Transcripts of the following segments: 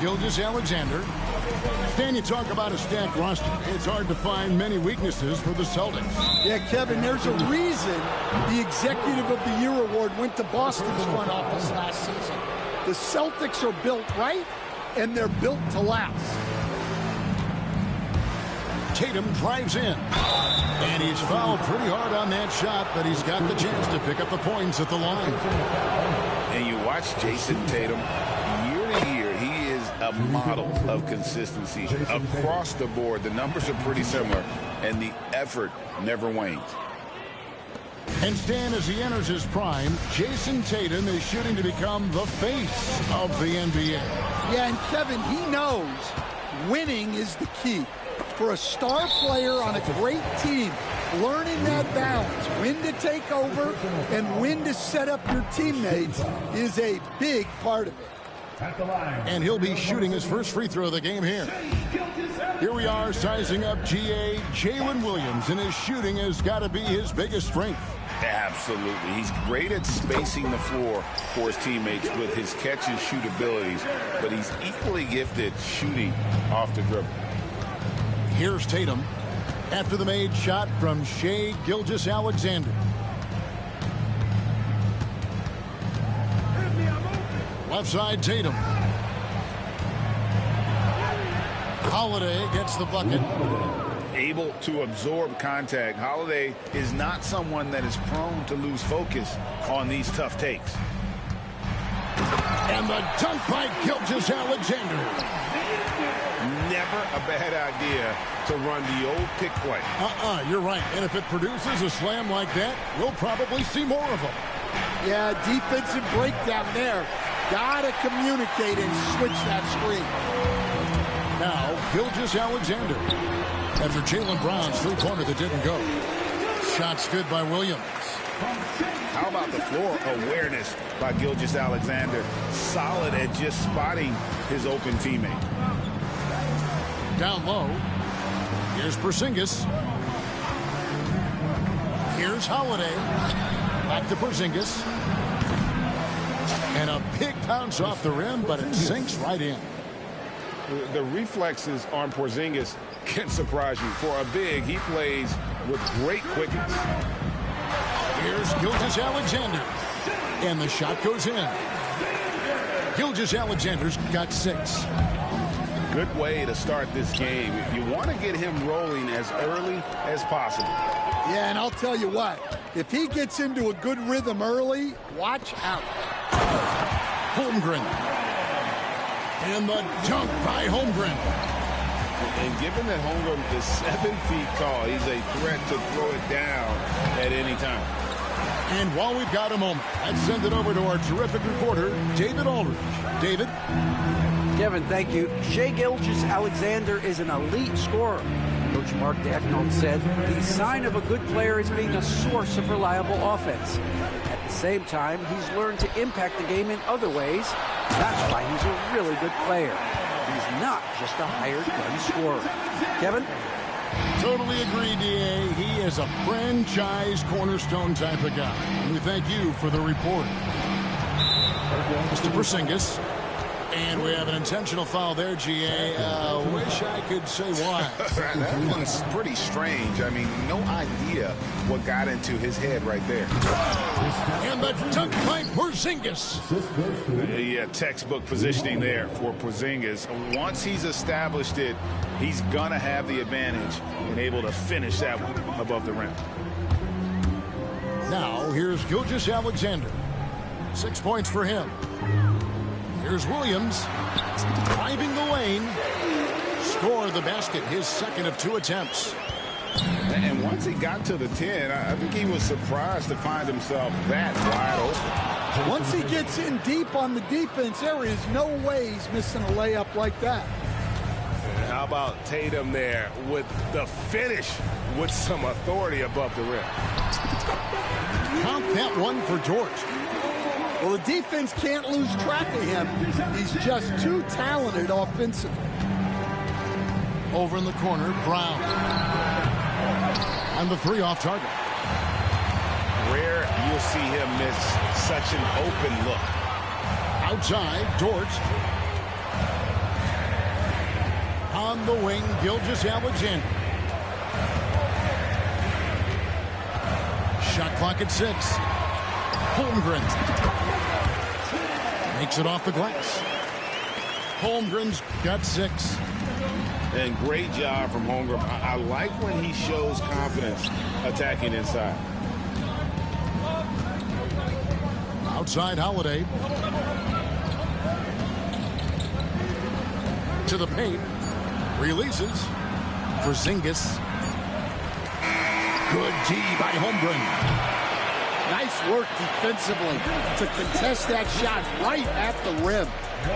Gilgeous-Alexander. Stan, you talk about a stacked roster. It's hard to find many weaknesses for the Celtics. Yeah, Kevin, there's a reason the Executive of the Year award went to Boston's front office last season. The Celtics are built right, and they're built to last. Tatum drives in. And he's fouled pretty hard on that shot, but he's got the chance to pick up the points at the line. And you watch Jason Tatum, year to year, he is a model of consistency. Across the board, the numbers are pretty similar, and the effort never wanes. And Stan, as he enters his prime, Jason Tatum is shooting to become the face of the NBA. Yeah, and Kevin, he knows winning is the key. For a star player on a great team, learning that balance, when to take over and when to set up your teammates, is a big part of it. And he'll be shooting his first free throw of the game here. Here we are sizing up GA Jalen Williams, and his shooting has got to be his biggest strength. Absolutely. He's great at spacing the floor for his teammates with his catch and shoot abilities, but he's equally gifted shooting off the dribble. Here's Tatum after the made shot from Shai Gilgeous-Alexander. Left side, Tatum. Holiday gets the bucket. Able to absorb contact. Holiday is not someone that is prone to lose focus on these tough takes. And the dunk by Gilgeous-Alexander. Never a bad idea to run the old pick play. You're right. And if it produces a slam like that, we'll probably see more of them. Yeah, defensive breakdown there. Gotta communicate and switch that screen. Now, Gilgeous-Alexander. After Jaylen Brown's three-pointer that didn't go. Shot's good by Williams. How about the floor awareness by Gilgeous-Alexander? Solid at just spotting his open teammate. Down low. Here's Porzingis. Here's Holiday. Back to Porzingis. And a big bounce off the rim, but it sinks right in. The reflexes on Porzingis can surprise you. For a big, he plays with great quickness. Here's Gilgeous-Alexander. And the shot goes in. Gilgeous-Alexander's got 6. Good way to start this game. You want to get him rolling as early as possible. Yeah, and I'll tell you what. If he gets into a good rhythm early, watch out. Holmgren. And the dunk by Holmgren. And given that Holmgren is 7 feet tall, he's a threat to throw it down at any time. And while we've got a moment, let's send it over to our terrific reporter, David Aldridge. David? Kevin, thank you. Shai Gilgeous-Alexander is an elite scorer. Coach Mark Daigneault said the sign of a good player is being a source of reliable offense. At the same time, he's learned to impact the game in other ways. That's why he's a really good player. He's not just a hired gun scorer. Kevin? Totally agree, D.A. He is a franchise cornerstone type of guy. And we thank you for the report. Mr. Porzingis. And we have an intentional foul there, G.A. Wish I could say why. That one's pretty strange. I mean, no idea what got into his head right there. And the dunk by Porzingis. Yeah, textbook positioning there for Porzingis. Once he's established it, he's going to have the advantage and able to finish that one above the rim. Now, here's Gilgeous-Alexander. 6 points for him. Here's Williams, driving the lane, scored the basket, his second of 2 attempts. And once he got to the 10, I think he was surprised to find himself that wide open. Once he gets in deep on the defense, there is no way he's missing a layup like that. How about Tatum there with the finish with some authority above the rim? Count that one for George. Well, the defense can't lose track of him. He's just too talented offensively. Over in the corner, Brown. And the 3 off target. Rare you'll see him miss such an open look. Outside, Dort. On the wing, Gilgeous-Alexander. Shot clock at 6. Holmgren makes it off the glass. Holmgren's got 6. And great job from Holmgren. I like when he shows confidence attacking inside. Outside Holiday. To the paint. Releases. Porzingis. Good D by Holmgren. Nice work defensively to contest that shot right at the rim.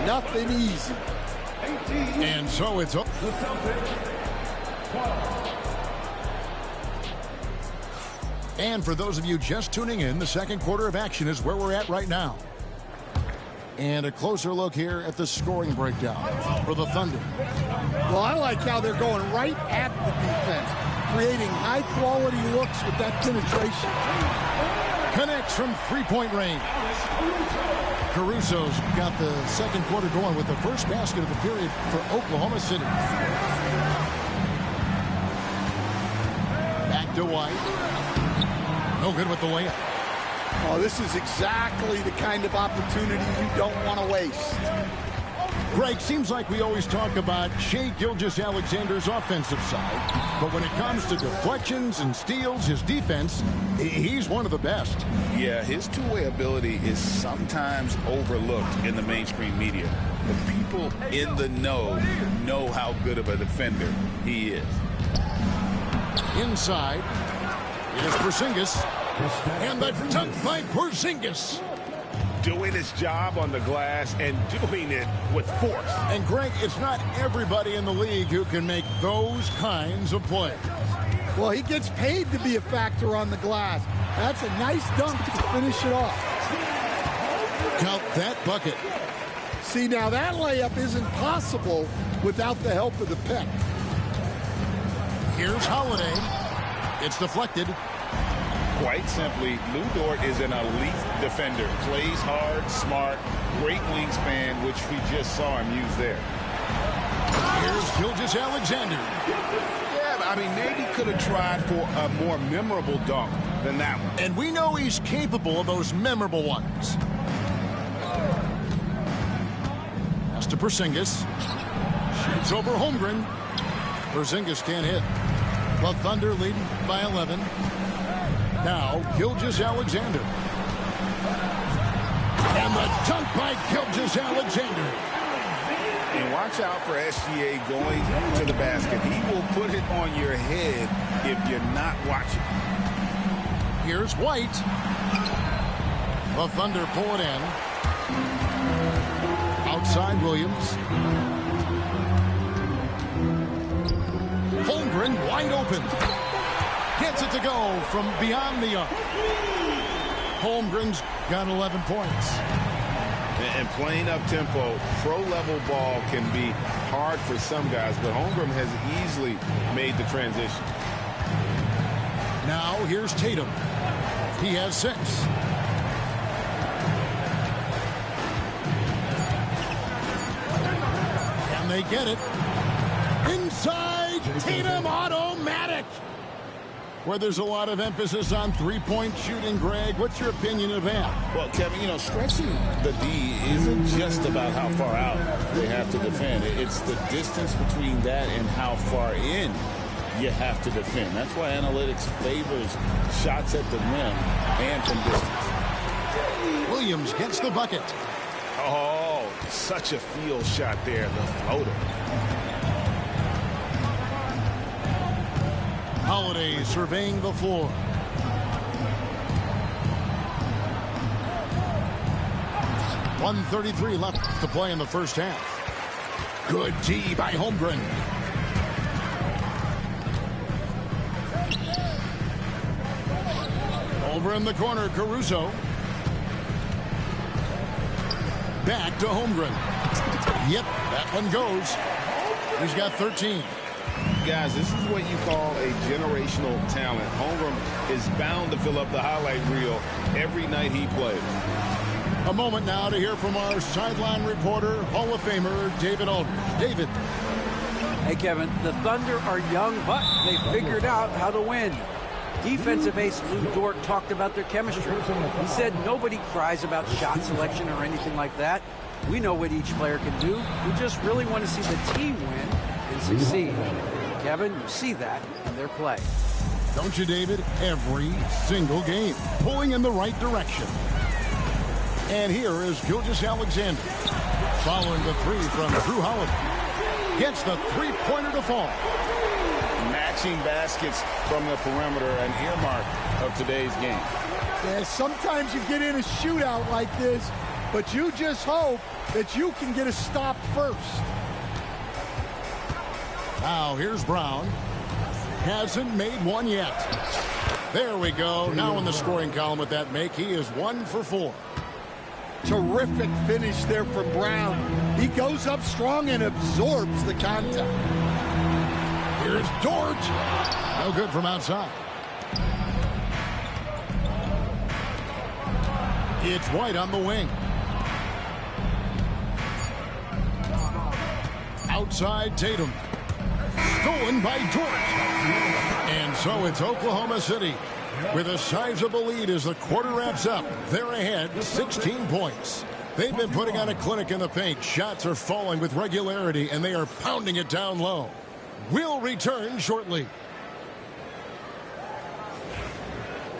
Nothing easy. And so it's up. And for those of you just tuning in, the second quarter of action is where we're at right now. And a closer look here at the scoring breakdown for the Thunder. Well, I like how they're going right at the defense, creating high-quality looks with that penetration. Connects from three-point range. Caruso's got the second quarter going with the first basket of the period for Oklahoma City. Back to White. No good with the layup. Oh, this is exactly the kind of opportunity you don't want to waste. Greg, seems like we always talk about Shai Gilgeous-Alexander's offensive side, but when it comes to deflections and steals, his defense, he's one of the best. Yeah, his two-way ability is sometimes overlooked in the mainstream media. The people in the know how good of a defender he is. Inside is Porzingis, and the dunk by Porzingis. Doing his job on the glass and doing it with force. And Greg, it's not everybody in the league who can make those kinds of plays. Well, he gets paid to be a factor on the glass. That's a nice dunk to finish it off. Count that bucket. See, now that layup isn't possible without the help of the pick. Here's Holiday. It's deflected. Quite simply, Lou Dort is an elite defender. Plays hard, smart, great wingspan, which we just saw him use there. Here's Gilgeous-Alexander. Yeah, I mean, maybe could have tried for a more memorable dunk than that one. And we know he's capable of those memorable ones. Pass to Porzingis. Shoots over Holmgren. Porzingis can't hit. The Thunder leading by 11. Now, Gilgeous-Alexander. And the dunk by Gilgeous-Alexander. And watch out for SGA going to the basket. He will put it on your head if you're not watching. Here's White. The Thunder pull it in. Outside Williams. Holmgren wide open. Gets it to go from beyond the arc. Holmgren's got 11 points. And playing up tempo, pro-level ball can be hard for some guys, but Holmgren has easily made the transition. Now here's Tatum. He has 6. And they get it. Inside, Tatum automatic. Where there's a lot of emphasis on three-point shooting, Greg, what's your opinion of that? Well, Kevin, you know, stretching the D isn't just about how far out they have to defend. It's the distance between that and how far in you have to defend. That's why analytics favors shots at the rim and from distance. Williams gets the bucket. Oh, such a field shot there, the floater. Holiday surveying the floor. .133 left to play in the first half. Good D by Holmgren. Over in the corner, Caruso. Back to Holmgren. Yep, that one goes. He's got 13. Guys, this is what you call a generational talent. Holmgren is bound to fill up the highlight reel every night he plays. A moment now to hear from our sideline reporter, Hall of Famer David Aldridge. David. Hey, Kevin, the Thunder are young, but they figured out how to win. Defensive ace Lou Dort talked about their chemistry. He said nobody cries about shot selection or anything like that. We know what each player can do. We just really want to see the team win and succeed. Kevin, you see that in their play. Don't you, David? Every single game, pulling in the right direction. And here is Gilgeous-Alexander, following the three from Drew Holiday. Gets the three-pointer to fall. Matching baskets from the perimeter, an earmark of today's game. Yeah, sometimes you get in a shootout like this, but you just hope that you can get a stop first. Now here's Brown. Hasn't made one yet. There we go. Now in the scoring column with that make, he is 1 for 4. Terrific finish there from Brown. He goes up strong and absorbs the contact. Here's Dort. No good from outside. It's White on the wing. Outside Tatum. Stolen by Dort. And so it's Oklahoma City with a sizable lead as the quarter wraps up. They're ahead 16 points. They've been putting on a clinic in the paint. Shots are falling with regularity, and they are pounding it down low. We'll return shortly.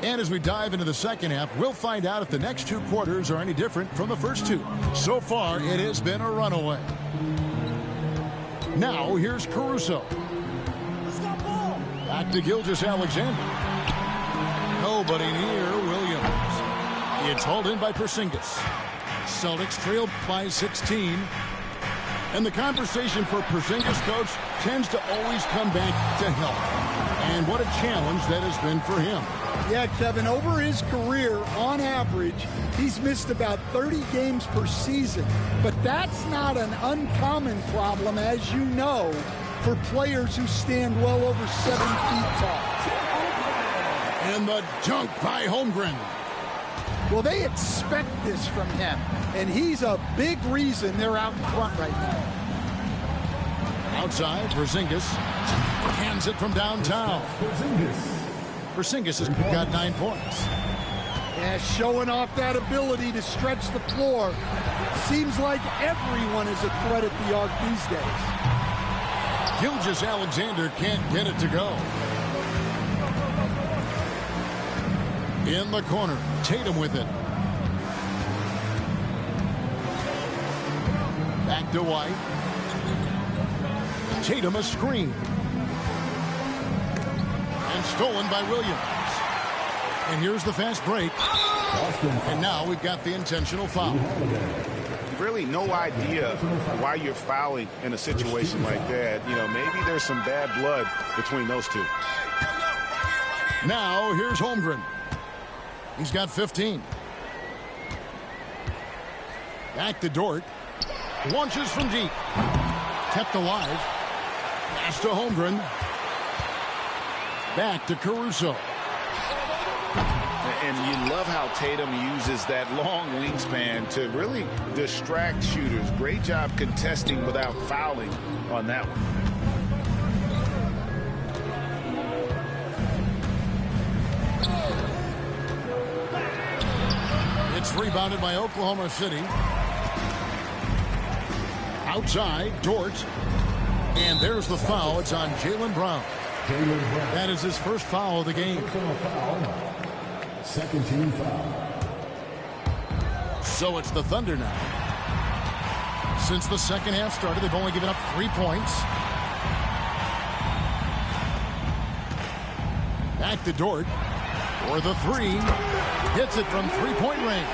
And as we dive into the second half, we'll find out if the next two quarters are any different from the first two. So far, it has been a runaway. Now, here's Caruso. Back to Gilgeous-Alexander. Nobody near Williams. It's hauled in by Porzingis. Celtics trailed by 16. And the conversation for Porzingis, coach, tends to always come back to health. And what a challenge that has been for him. Yeah, Kevin, over his career, on average, he's missed about 30 games per season. But that's not an uncommon problem, as you know, for players who stand well over 7 feet tall. And the dunk by Holmgren. Well, they expect this from him, and he's a big reason they're out in front right now. Outside, Porzingis hands it from downtown. Porzingis has got 9 points. Yeah, showing off that ability to stretch the floor. Seems like everyone is a threat at the arc these days. Gilgeous-Alexander can't get it to go. In the corner, Tatum with it. Back to White. Tatum a screen. And stolen by Williams. And here's the fast break. And now we've got the intentional foul. Really no idea why you're fouling in a situation like that. You know, maybe there's some bad blood between those two. Now here's Holmgren. He's got 15. Back to Dort. Launches from deep. Kept alive. Pass to Holmgren. Back to Caruso. And you love how Tatum uses that long wingspan to really distract shooters. Great job contesting without fouling on that one. It's rebounded by Oklahoma City. Outside, Dort. And there's the foul. It's on Jaylen Brown. That is his first foul of the game. Second team foul. So it's the Thunder now. Since the second half started, they've only given up 3 points. Back to Dort. For the three. Hits it from three-point range.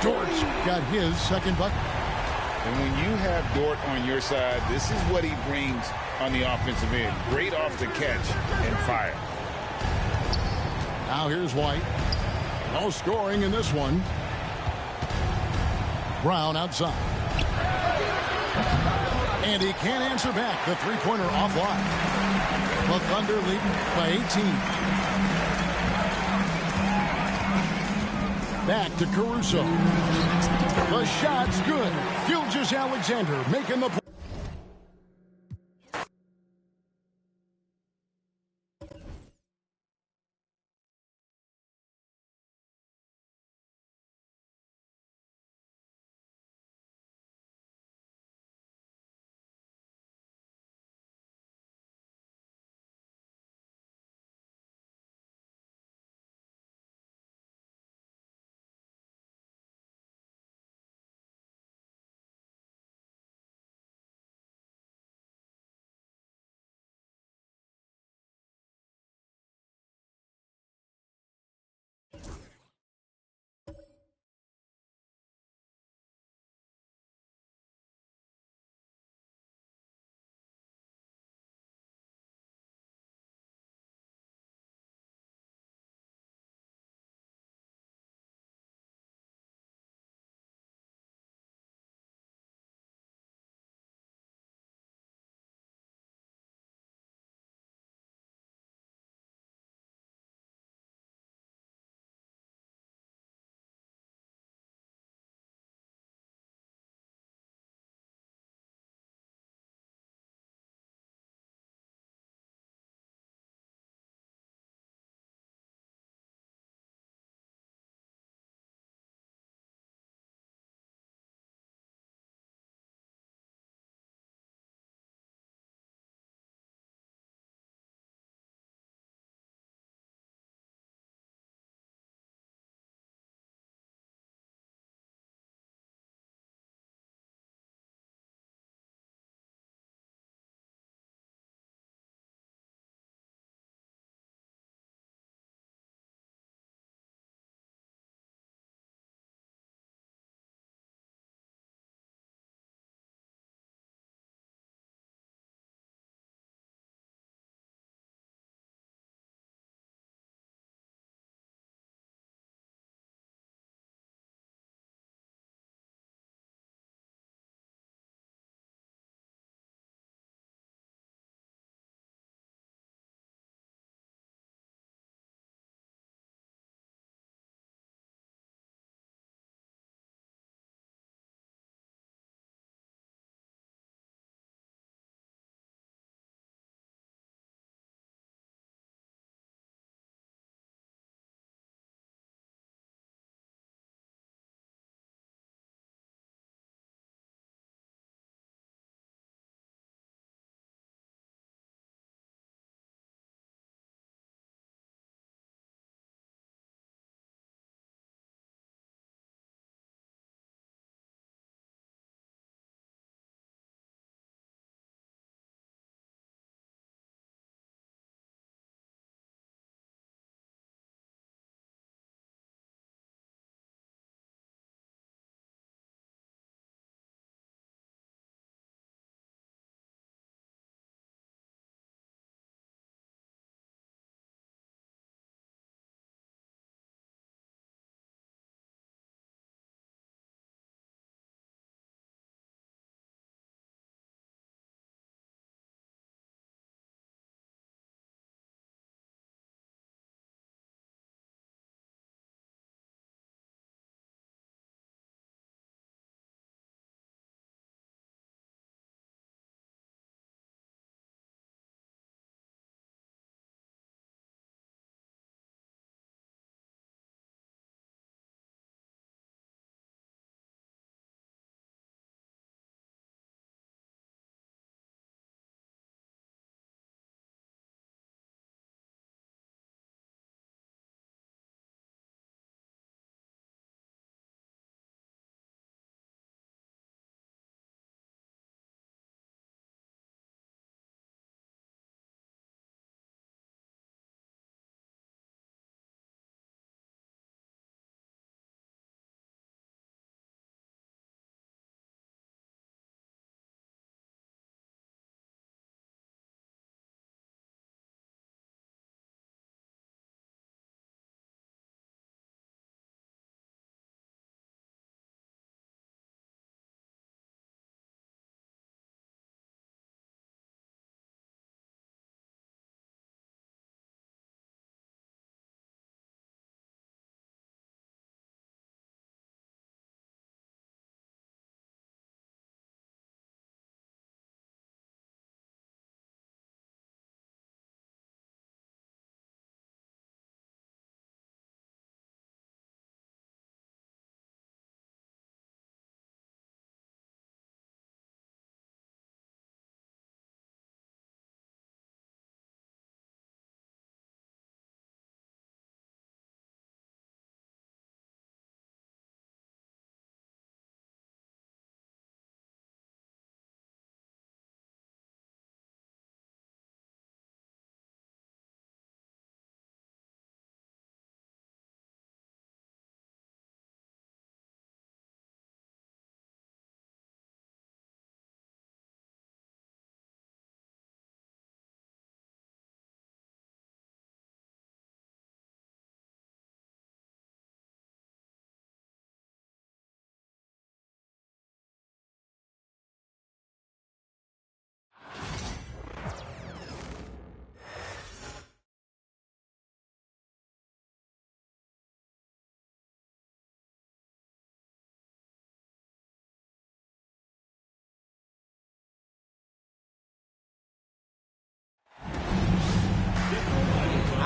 Dort's got his second bucket. And when you have Dort on your side, this is what he brings on the offensive end. Great off the catch and fire. Now here's White. No scoring in this one. Brown outside. And he can't answer back. The three-pointer offline. The Thunder lead by 18. Back to Caruso. The shot's good. Gilgeous-Alexander making the point.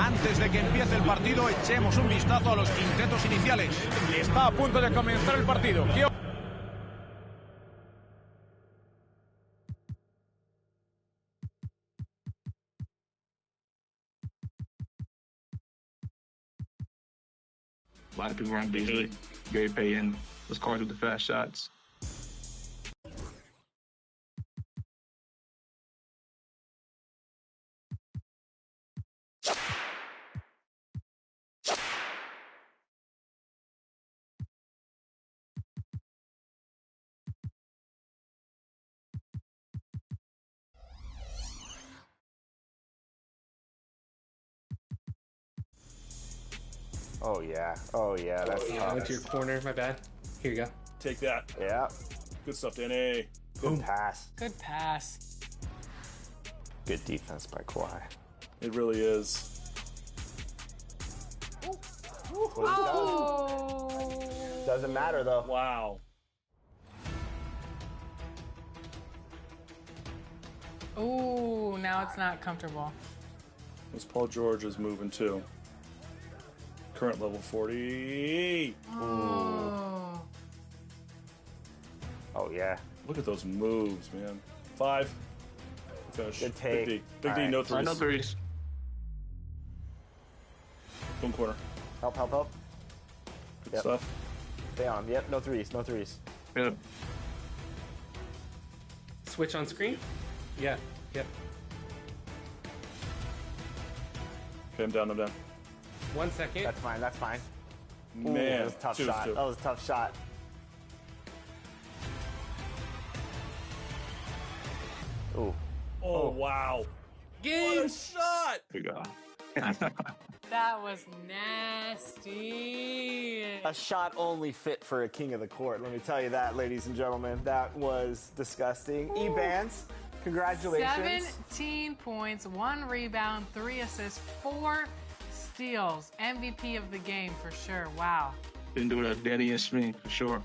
Antes de que empiece el partido, echemos un vistazo a los quintetos iniciales. Está a punto de comenzar el partido. A lot of people run big, Gary Payton, those cars with the fast shots. Oh yeah, that's I went to your corner, my bad. Here you go. Take that. Yeah. Good stuff, Danny. Good pass. Good pass. Good defense by Kawhi. It really is. Oh! Doesn't matter though. Wow. Ooh, now it's not comfortable. This Paul George is moving too. Current level 40. Oh. Oh yeah. Look at those moves, man. 5. Finish. Good take. Big D. Big D, All no right. threes. No threes. One corner. Help. Good stuff. Stay on. Yep, no threes. Yep. Switch on screen? Yeah, yep. Okay, I'm down. 1 second. That's fine. Ooh, Man, that was a tough 2 is shot. 2. That was a tough shot. Ooh. Oh, wow. Game. What a shot! Here you go. That was nasty. A shot only fit for a king of the court. Let me tell you that, ladies and gentlemen. That was disgusting. E-Bands, congratulations. 17 points, 1 rebound, 3 assists, 4 steals. MVP of the game for sure. Wow. Didn't do that, Danny and Smee, for sure.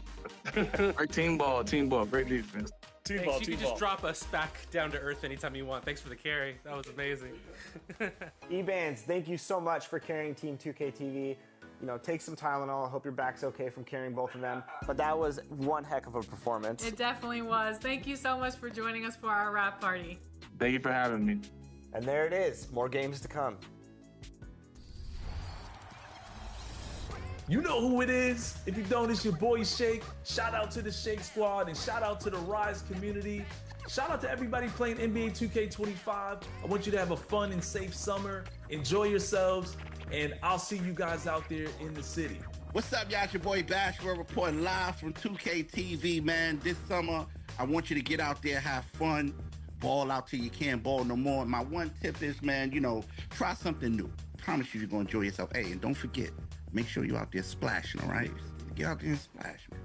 Great team ball, great defense. Team Thanks. ball, You team can ball. just drop us back down to earth anytime you want. Thanks for the carry. That was amazing. E-Bands, thank you so much for carrying Team 2K TV. You know, take some Tylenol. I hope your back's okay from carrying both of them. But that was one heck of a performance. It definitely was. Thank you so much for joining us for our wrap party. Thank you for having me. And there it is. More games to come. You know who it is. If you don't, it's your boy Shake. Shout out to the Shake Squad and shout out to the Rise community. Shout out to everybody playing NBA 2K25. I want you to have a fun and safe summer. Enjoy yourselves, and I'll see you guys out there in the city. What's up, y'all? It's your boy Bash. We're reporting live from 2K TV, man. This summer, I want you to get out there, have fun, ball out till you can't ball no more. My one tip is, man, you know, try something new. Promise you, you're going to enjoy yourself. Hey, and don't forget, make sure you're out there splashing, all right? Get out there and splash, man.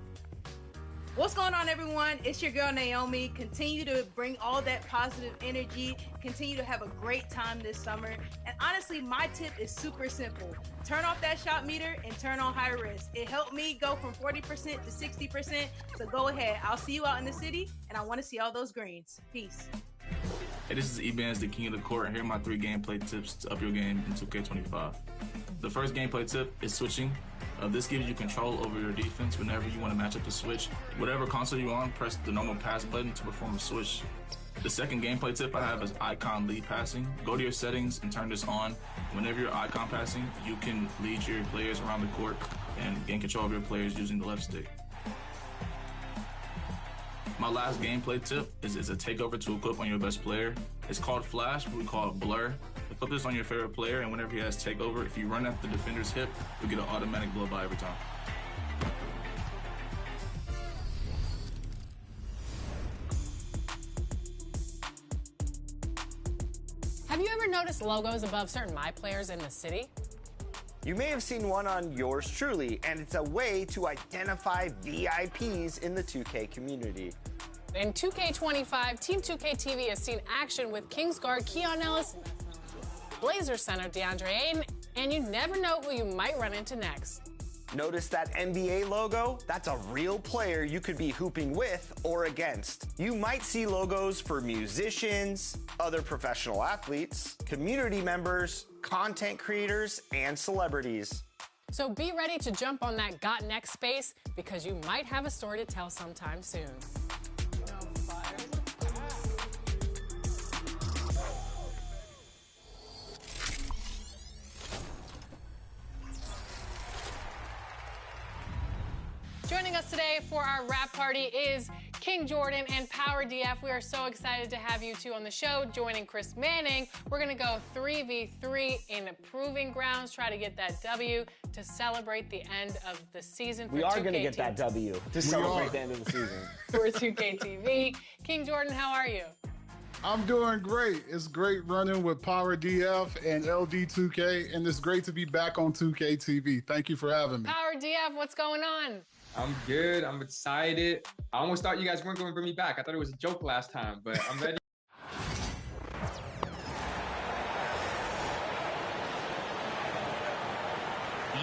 What's going on, everyone? It's your girl, Naomi. Continue to bring all that positive energy. Continue to have a great time this summer. And honestly, my tip is super simple. Turn off that shot meter and turn on high risk. It helped me go from 40% to 60%. So go ahead. I'll see you out in the city, and I want to see all those greens. Peace. Hey, this is E-Bands, the king of the court, and here are my 3 gameplay tips to up your game in 2K25. The first gameplay tip is switching. This gives you control over your defense whenever you want to match up the switch. Whatever console you're on, press the normal pass button to perform a switch. The second gameplay tip I have is icon lead passing. Go to your settings and turn this on. Whenever you're icon passing, you can lead your players around the court and gain control of your players using the left stick. My last gameplay tip is a takeover to equip on your best player. It's called Flash, but we call it Blur. Equip this on your favorite player, and whenever he has takeover, if you run at the defender's hip, you'll get an automatic blow-by every time. Have you ever noticed logos above certain My Players in the city? You may have seen one on yours truly, and it's a way to identify VIPs in the 2K community. In 2K25, Team 2K TV has seen action with Kings guard Keon Ellis, Blazer center DeAndre Ayton, and you never know who you might run into next. Notice that NBA logo? That's a real player you could be hooping with or against. You might see logos for musicians, other professional athletes, community members, content creators, and celebrities. So be ready to jump on that Got Next space because you might have a story to tell sometime soon. Joining us today for our wrap party is King Jordan and Power DF. We are so excited to have you two on the show. Joining Chris Manning, we're going to go 3v3 in proving grounds, try to get that W to celebrate the end of the season. We are going to get that W to celebrate the end of the season. For 2K TV. King Jordan, how are you? I'm doing great. It's great running with Power DF and LD2K, and it's great to be back on 2K TV. Thank you for having me. Power DF, what's going on? I'm good. I'm excited. I almost thought you guys weren't going to bring me back. I thought it was a joke last time, but I'm ready.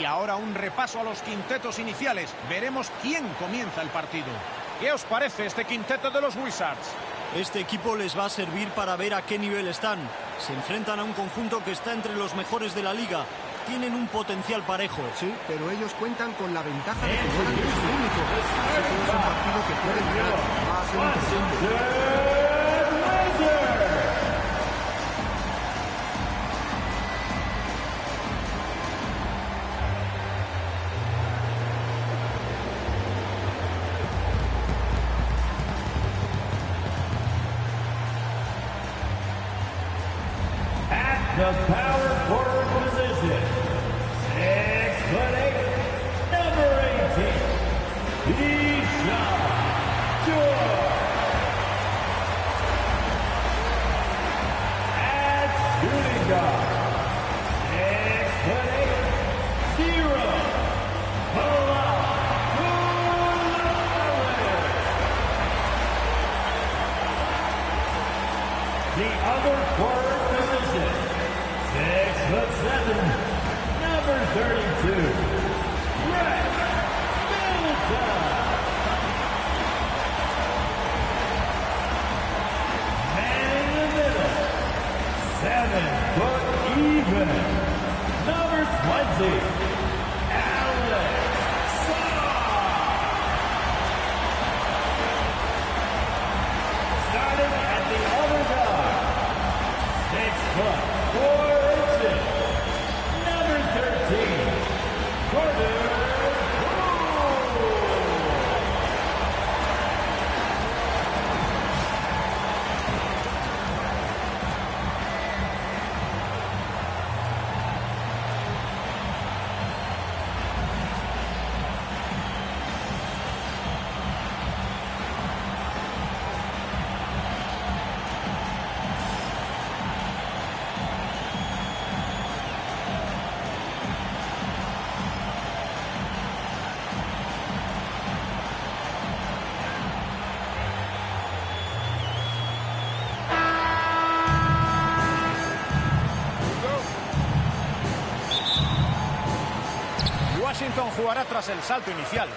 Y ahora un repaso a los quintetos iniciales. Veremos quién comienza el partido. ¿Qué os parece este quinteto de los Wizards? Este equipo les va a servir para ver a qué nivel están. Se enfrentan a un conjunto que está entre los mejores de la liga. Tienen un potencial parejo. Sí, pero ellos cuentan con la ventaja de que juegan de su único. Este es un partido que pueden ganar. Va a ser interesante. The power forward position, 6'8", number 18, Bijan George. At shooting guard, 6'8", 0, the other forward position, 6'7", number 32, Rex Middleton. Man in the middle, 7 foot even, number 20, Alex Saw. Starting at the other guard, 6 foot 4 inches, number 13, Gordon. Washington jugará tras el salto inicial.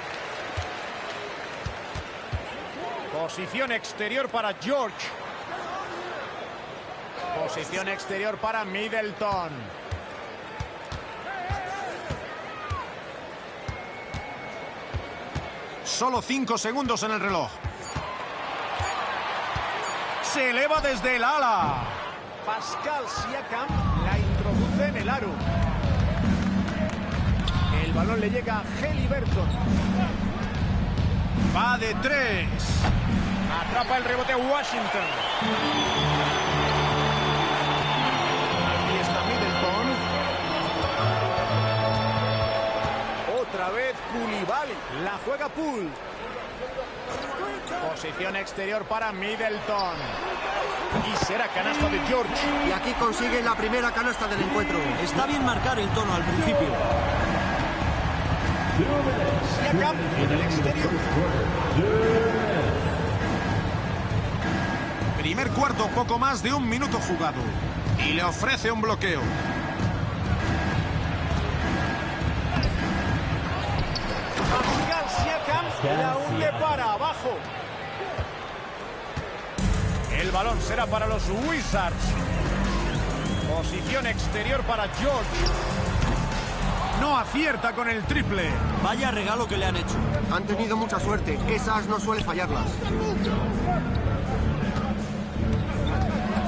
Posición exterior para George. Posición exterior para Middleton. Solo 5 segundos en el reloj. Se eleva desde el ala. Pascal Siakam la introduce en el aro. El balón le llega a Haliburton. Va de 3. Atrapa el rebote Washington. Aquí está Middleton. Otra vez Coulibaly. La juega Poole. Posición exterior para Middleton. Y será canasta de George. Y aquí consigue la primera canasta del encuentro. Está bien marcar el tono al principio. Siakam en el exterior. Primer cuarto, poco más de 1 minuto jugado. Y le ofrece un bloqueo. La hunde para abajo. El balón será para los Wizards. Posición exterior para George. No acierta con el triple. Vaya regalo que le han hecho. Han tenido mucha suerte. Esas no suele fallarlas.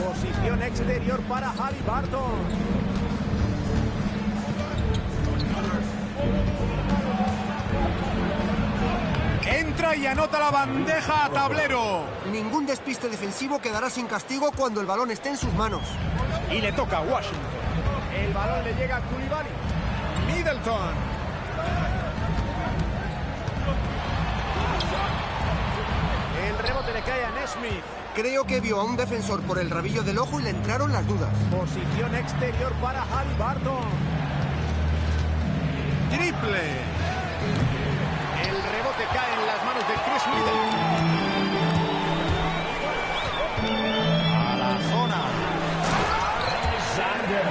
Posición exterior para Haliburton. Entra y anota la bandeja a tablero. Ningún despiste defensivo quedará sin castigo cuando el balón esté en sus manos. Y le toca a Washington. El balón le llega a Coulibaly. Middleton. El rebote le cae a Nesmith. Creo que vio a un defensor por el rabillo del ojo y le entraron las dudas. Posición exterior para Haliburton. Triple. El rebote cae en las manos de Chris Middleton. A la zona.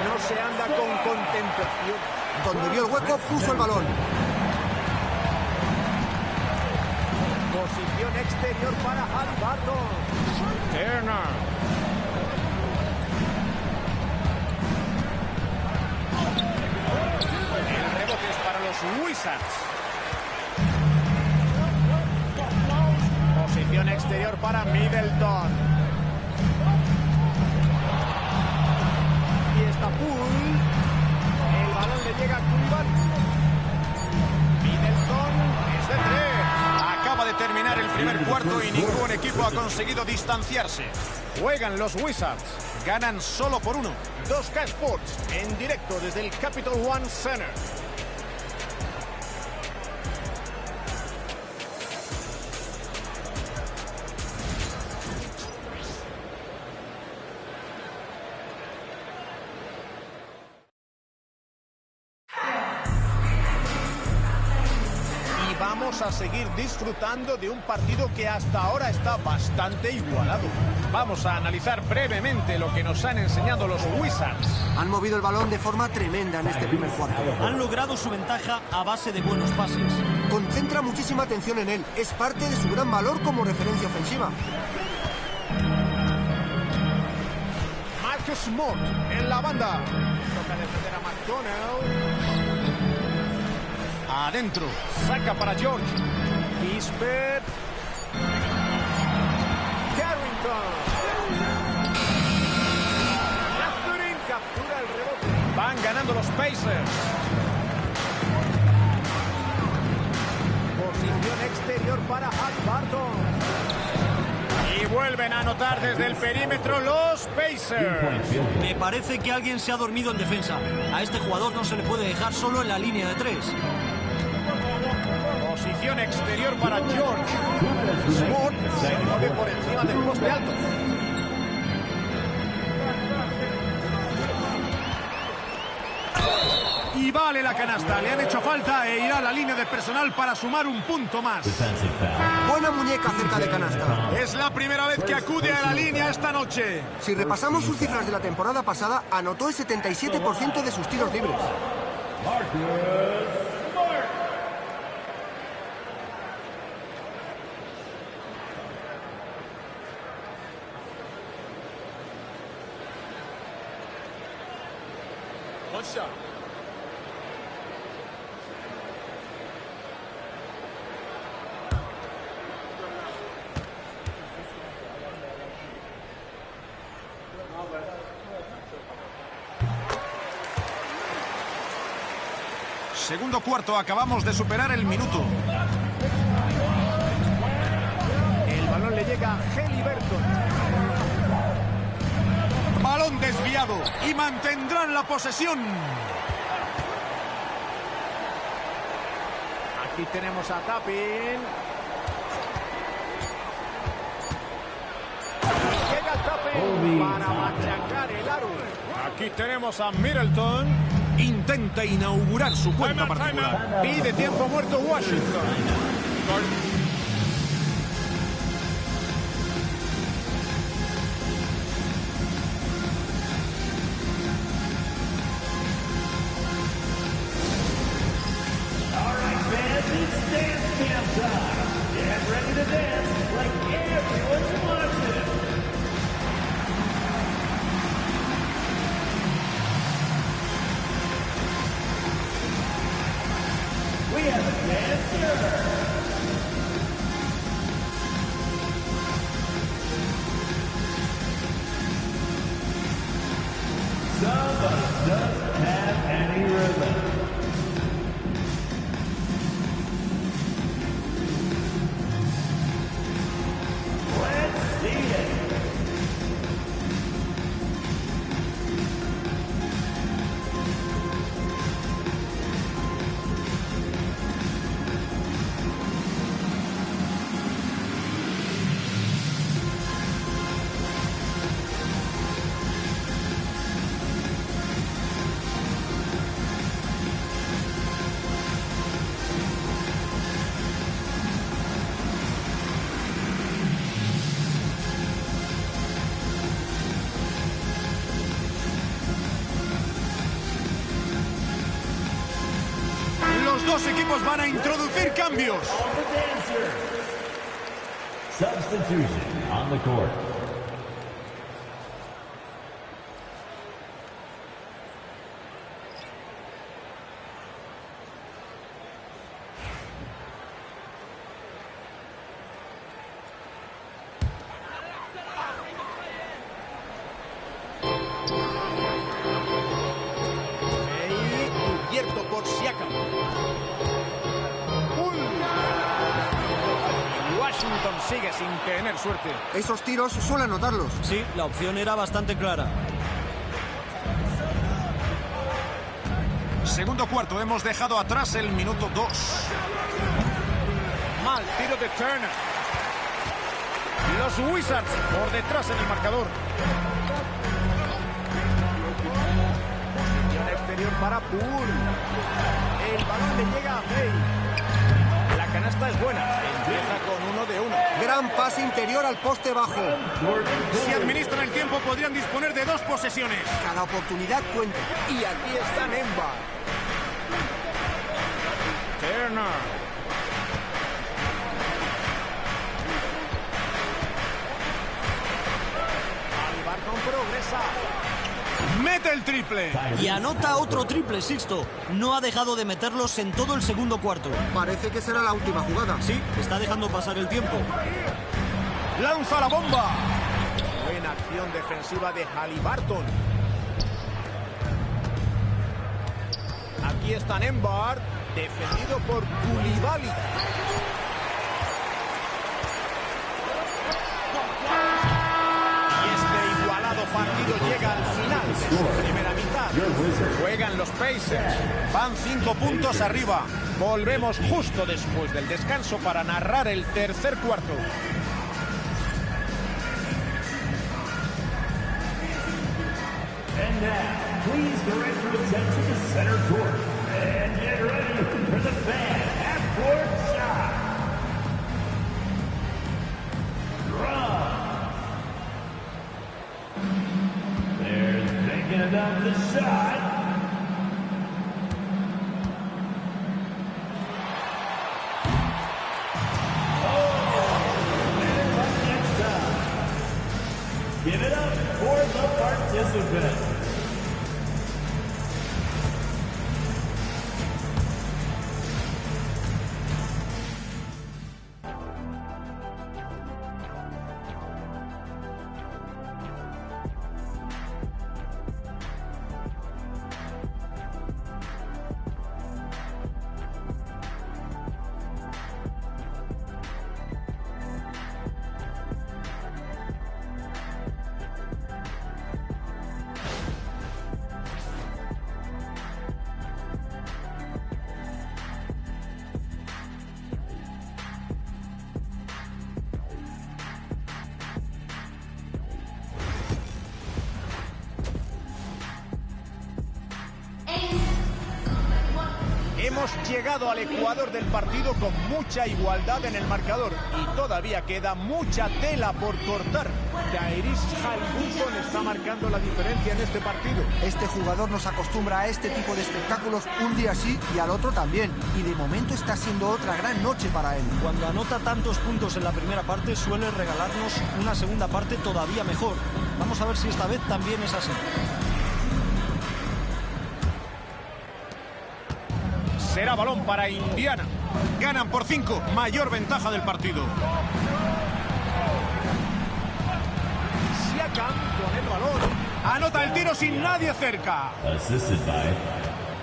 No se anda con contemplación. Donde vio el hueco, puso el balón. Posición exterior para Haliburton. Turner. El rebote es para los Wizards. Posición exterior para Middleton. Y está Poole. El balón le llega a Coulibaly. Middleton es de 3. Acaba de terminar el primer cuarto y ningún equipo ha conseguido distanciarse. Juegan los Wizards. Ganan solo por 1. 2K Sports en directo desde el Capital One Center. Vamos a seguir disfrutando de un partido que hasta ahora está bastante igualado. Vamos a analizar brevemente lo que nos han enseñado los Wizards. Han movido el balón de forma tremenda en este primer cuarto. Han logrado su ventaja a base de buenos pases. Concentra muchísima atención en él. Es parte de su gran valor como referencia ofensiva. Marcus Smart en la banda. Toca defender a McDonnell. Adentro, saca para George. Kispert. Carrington. Catherine captura el rebote. Van ganando los Pacers. Posición exterior para Haliburton. Y vuelven a anotar desde el perímetro los Pacers. Me parece que alguien se ha dormido en defensa. A este jugador no se le puede dejar solo en la línea de 3. Posición exterior para George. Smart se mueve por encima del poste alto. Y vale la canasta. Le han hecho falta e irá a la línea de personal para sumar un punto más. Buena muñeca cerca de canasta. Es la primera vez que acude a la línea esta noche. Si repasamos sus cifras de la temporada pasada, anotó el 77% de sus tiros libres. Segundo cuarto, acabamos de superar el minuto. El balón le llega a Haliburton. Balón desviado y mantendrán la posesión. Aquí tenemos a Tapin. Llega Tapin para machacar el aro. Aquí tenemos a Middleton. Intenta inaugurar su cuenta particular. Pide tiempo muerto Washington. All right, fans, it's dance cam time. to dance like everyone's watching. We have a dancer. Some of us doesn't have any rhythm. Let's see it. Los dos equipos van a introducir cambios. Substitution on the court. Cubierto por Siakam. Washington sigue sin tener suerte. Esos tiros suele anotarlos. Sí, la opción era bastante clara. Segundo cuarto, hemos dejado atrás el minuto 2. Mal tiro de Turner. Los Wizards por detrás en el marcador. Posición exterior para Poole. El balón le llega a Bey. La canasta es buena. Empieza con 1 de 1. Gran pase interior al poste bajo. Si administran el tiempo, podrían disponer de 2 posesiones. Cada oportunidad cuenta. Y aquí están Emba. Turner. Barton progresa. Mete el triple. Y anota otro triple, Sixto. No ha dejado de meterlos en todo el segundo cuarto. Parece que será la última jugada. Sí, está dejando pasar el tiempo. Lanza la bomba. Buena acción defensiva de Haliburton. Aquí está Nembar, defendido por Coulibaly. Partido llega al final de su primera mitad. Juegan los Pacers. Van 5 puntos arriba. Volvemos justo después del descanso para narrar el tercer cuarto. And now, please direct your attention to center court. And get ready for the fan half-court shot. Run. They're thinking about the shot. Oh, better luck next time. Give it up for the participant. Hemos llegado al ecuador del partido con mucha igualdad en el marcador y todavía queda mucha tela por cortar. Tyrese Haliburton está marcando la diferencia en este partido. Este jugador nos acostumbra a este tipo de espectáculos un día sí y al otro también. Y de momento está siendo otra gran noche para él. Cuando anota tantos puntos en la primera parte suele regalarnos una segunda parte todavía mejor. Vamos a ver si esta vez también es así. Será balón para Indiana. Ganan por 5. Mayor ventaja del partido. Siakam con el balón. Anota el tiro sin nadie cerca. Assisted by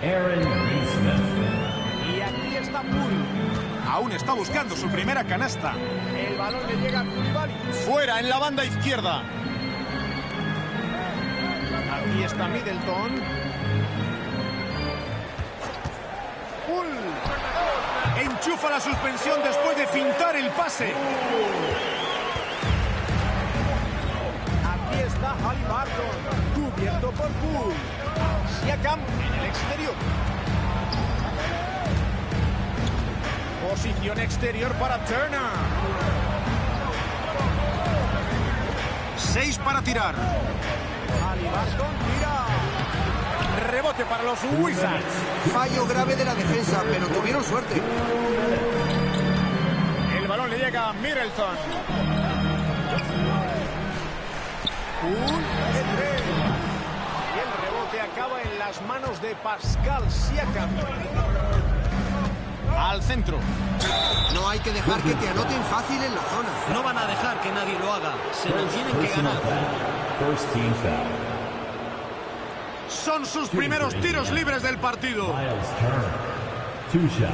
Aaron Smith. Y aquí está Poole. Aún está buscando su primera canasta. El balón le llega a Coulibaly. Fuera en la banda izquierda. Aquí está Middleton. Enchufa la suspensión después de fintar el pase. Aquí está Haliburton, cubierto por Poole. Siakam en el exterior. Posición exterior para Turner. 6 para tirar. Haliburton tira. Rebote para los Wizards. Fallo grave de la defensa, pero tuvieron suerte. El balón le llega a Middleton. Y el rebote acaba en las manos de Pascal Siakam. Al centro. No hay que dejar que te anoten fácil en la zona. No van a dejar que nadie lo haga. Se lo tienen que ganar. First team foul. Son sus primeros tiros libres del partido. Miles Turner. 2 shots.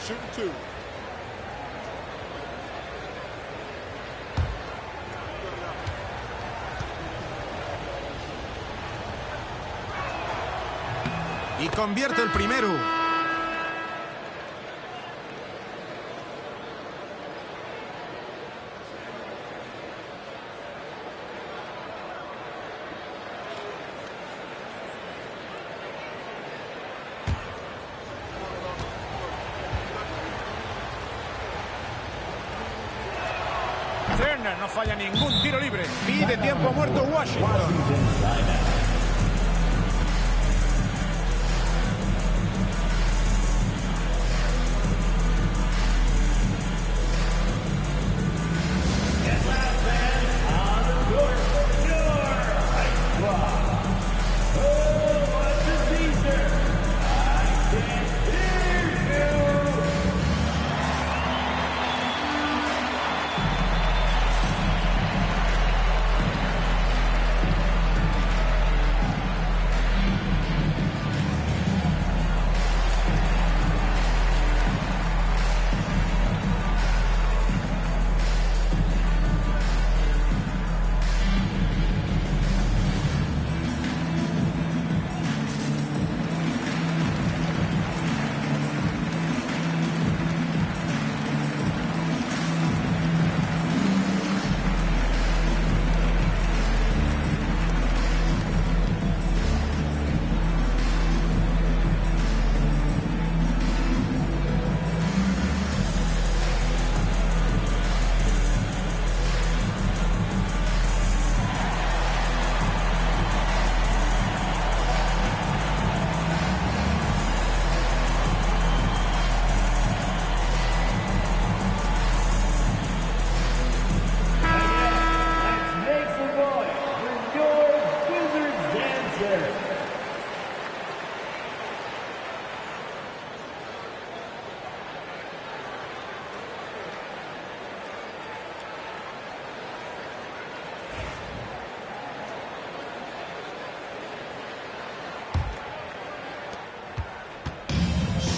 Shoot 2. Y convierte el primero. Turner no falla ningún tiro libre. Pide tiempo muerto Washington.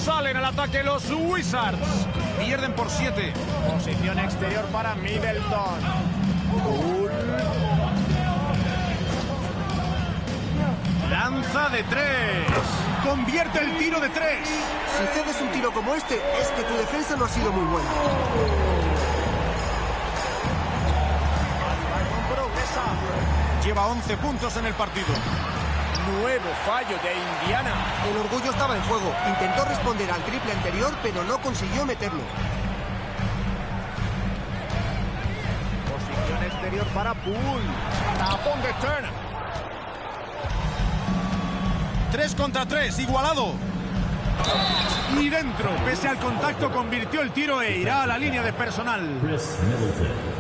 Salen al ataque los Wizards. Pierden por 7. Posición exterior para Middleton. Lanza de 3. Convierte el tiro de 3. Si cedes un tiro como este, es que tu defensa no ha sido muy buena. Progresa. Lleva 11 puntos en el partido. Nuevo fallo de Indiana. El orgullo estaba en juego. Intentó responder al triple anterior, pero no consiguió meterlo. Posición exterior para Poole. Tapón de Turner. 3 contra 3, igualado. Y dentro, pese al contacto, convirtió el tiro e irá a la línea de personal. Chris Middleton.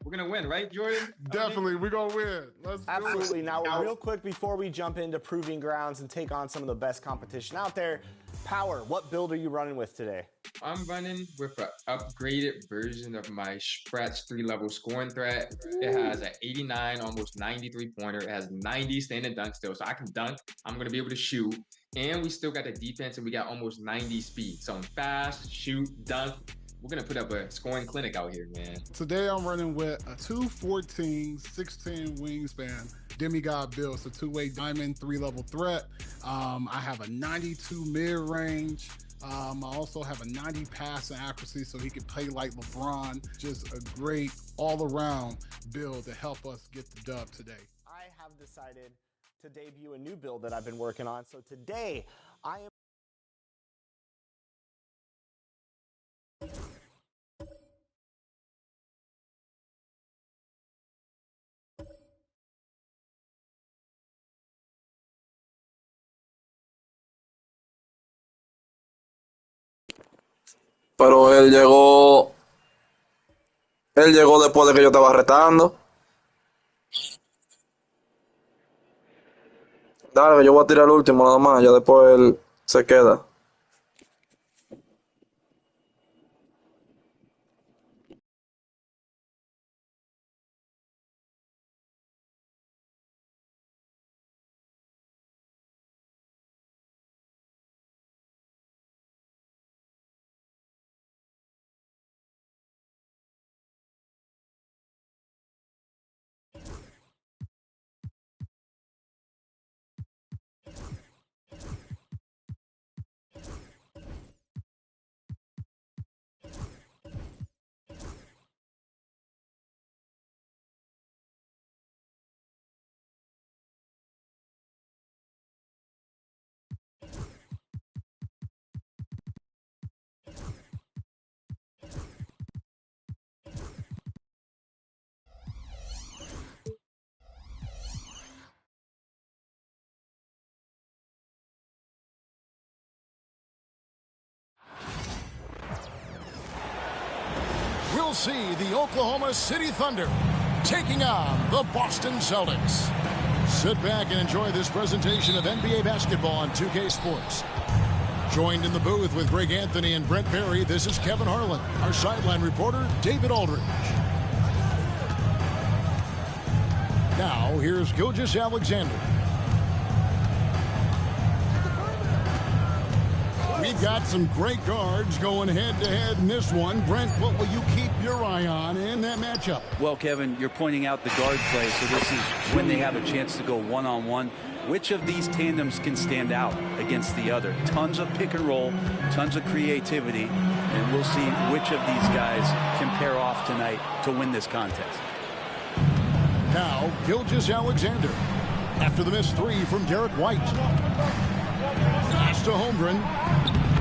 We're gonna win, right, Jordan? Definitely, we're gonna win. Let's Absolutely. Now, real quick before we jump into Proving Grounds and take on some of the best competition out there, Power, what build are you running with today? I'm running with an upgraded version of my Spratz 3-level scoring threat. It has an 89, almost 93 pointer. It has 90 standing dunk still, so I can dunk. I'm going to be able to shoot. And we still got the defense, and we got almost 90 speed. So I'm fast, shoot, dunk. We're going to put up a scoring clinic out here, man. Today I'm running with a 214, 16 wingspan demigod build. It's a two-way diamond 3-level threat. I have a 92 mid-range. I also have a 90 passing accuracy, so he can play like LeBron. Just a great all-around build to help us get the dub today. I have decided to debut a new build that I've been working on. So today I am Pero él llegó después de que yo estaba retando. Dale, que yo voy a tirar el último nada más, ya después él se queda. We'll see the Oklahoma City Thunder taking on the Boston Celtics. Sit back and enjoy this presentation of NBA basketball on 2K Sports. Joined in the booth with Greg Anthony and Brent Berry, this is Kevin Harlan. Our sideline reporter, David Aldridge. Now, here's Gilgeous-Alexander. We've got some great guards going head-to-head in this one. Brent, what will you keep your eye on in that matchup? Well, Kevin, you're pointing out the guard play, so this is when they have a chance to go one-on-one. Which of these tandems can stand out against the other? Tons of pick and roll, tons of creativity, and we'll see which of these guys can pair off tonight to win this contest. Now, Gilgeous-Alexander. After the missed three from Derek White. Pass to Holmgren.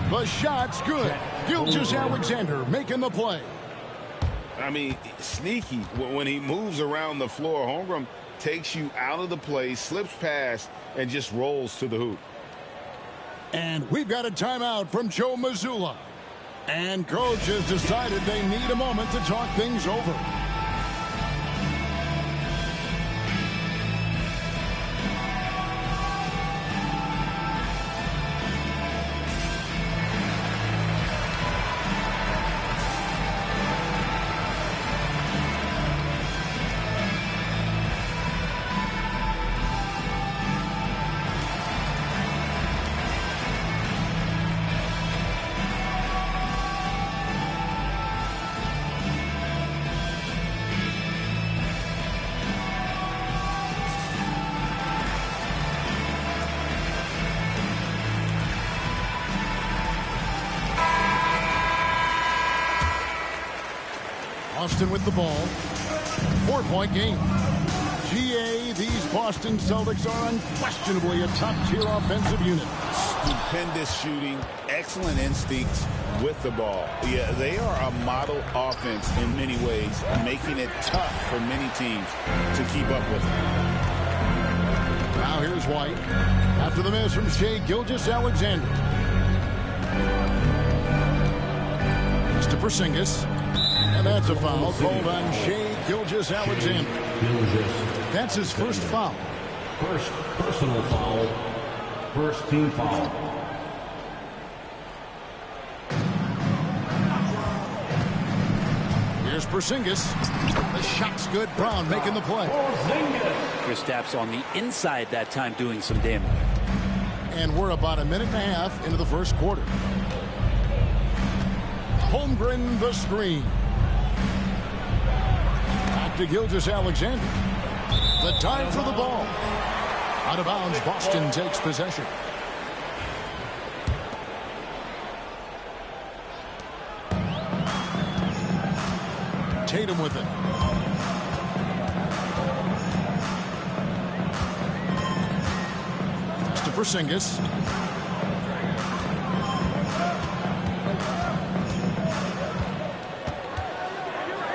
The shot's good. Gilgeous-Alexander making the play. I mean, sneaky. When he moves around the floor, Holmgren takes you out of the play, slips past, and just rolls to the hoop. And we've got a timeout from Joe Mazzulla. And coach has decided they need a moment to talk things over. Boston with the ball. 4-point game. GA, these Boston Celtics are unquestionably a top-tier offensive unit. Stupendous shooting, excellent instincts with the ball. Yeah, they are a model offense in many ways, making it tough for many teams to keep up with them. Now here's White. After the miss from Shai Gilgeous-Alexander. It's to Porzingis. And that's a foul called on Shai Gilgeous-Alexander. That's his first foul. First personal foul. First team foul. Here's Porzingis. The shot's good. Brown making the play. Kristaps on the inside that time doing some damage. And we're about a minute and a half into the first quarter. Holmgren the screen. Back to Gilgeous-Alexander. The dive for the ball. Out of bounds, Boston takes possession. Tatum with it. That's to Porzingis.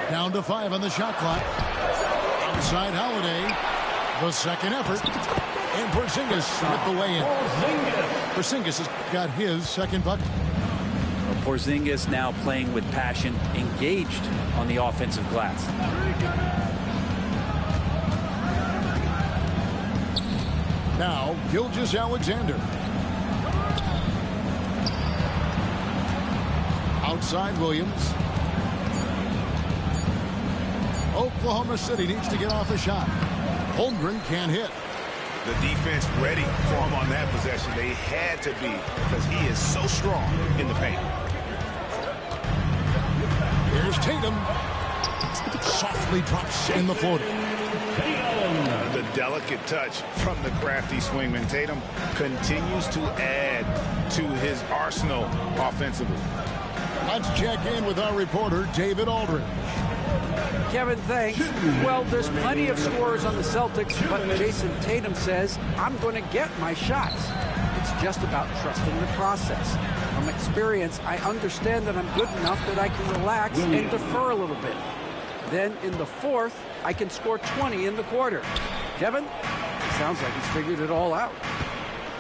Down to 5 on the shot clock. Outside Holiday. The second effort. And Porzingis with the lay-in. Porzingis has got his second bucket. Porzingis now playing with passion, engaged on the offensive glass. Now, Gilgeous-Alexander. Outside Williams. Oklahoma City needs to get off a shot. Holmgren can't hit. The defense ready for him on that possession. They had to be because he is so strong in the paint. Here's Tatum. Softly drops in the floater. The delicate touch from the crafty swingman. Tatum continues to add to his arsenal offensively. Let's check in with our reporter, David Aldridge. Kevin, thanks. Well, there's plenty of scorers on the Celtics, but Jason Tatum says, I'm going to get my shots. It's just about trusting the process. From experience, I understand that I'm good enough that I can relax and defer a little bit. Then in the fourth, I can score 20 in the quarter. Kevin, sounds like he's figured it all out.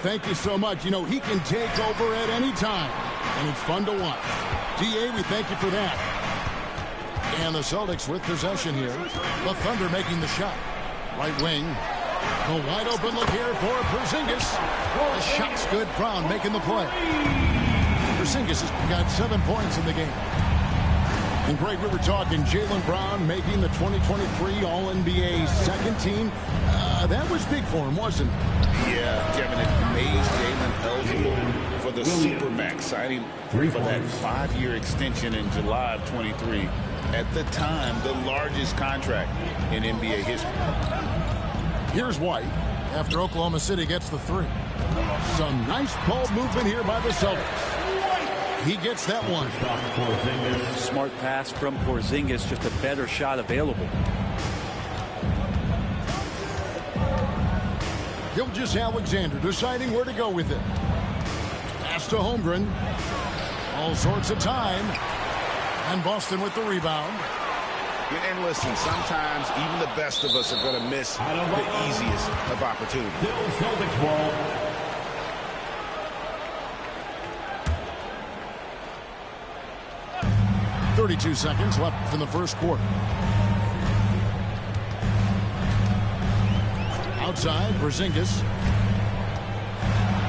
Thank you so much. You know, he can take over at any time, and it's fun to watch. DA, we thank you for that. And the Celtics with possession here. The Thunder making the shot. Right wing. A wide open look here for Porzingis. The shot's good. Brown making the play. Porzingis has got 7 points in the game. And Greg, we were talking Jaylen Brown making the 2023 All-NBA second team. That was big for him, wasn't it? Yeah, Kevin, it made Jaylen eligible for the Supermax, signing for that 5-year extension in July of 23. At the time, the largest contract in NBA history. Here's White after Oklahoma City gets the 3. Some nice ball movement here by the Celtics. He gets that one. Smart pass from Porzingis, just a better shot available. Gilgeous-Alexander deciding where to go with it. Pass to Holmgren. All sorts of time. And Boston with the rebound. And listen, sometimes even the best of us are going to miss the easiest of opportunities. 32 seconds left in the first quarter. Outside, Porzingis.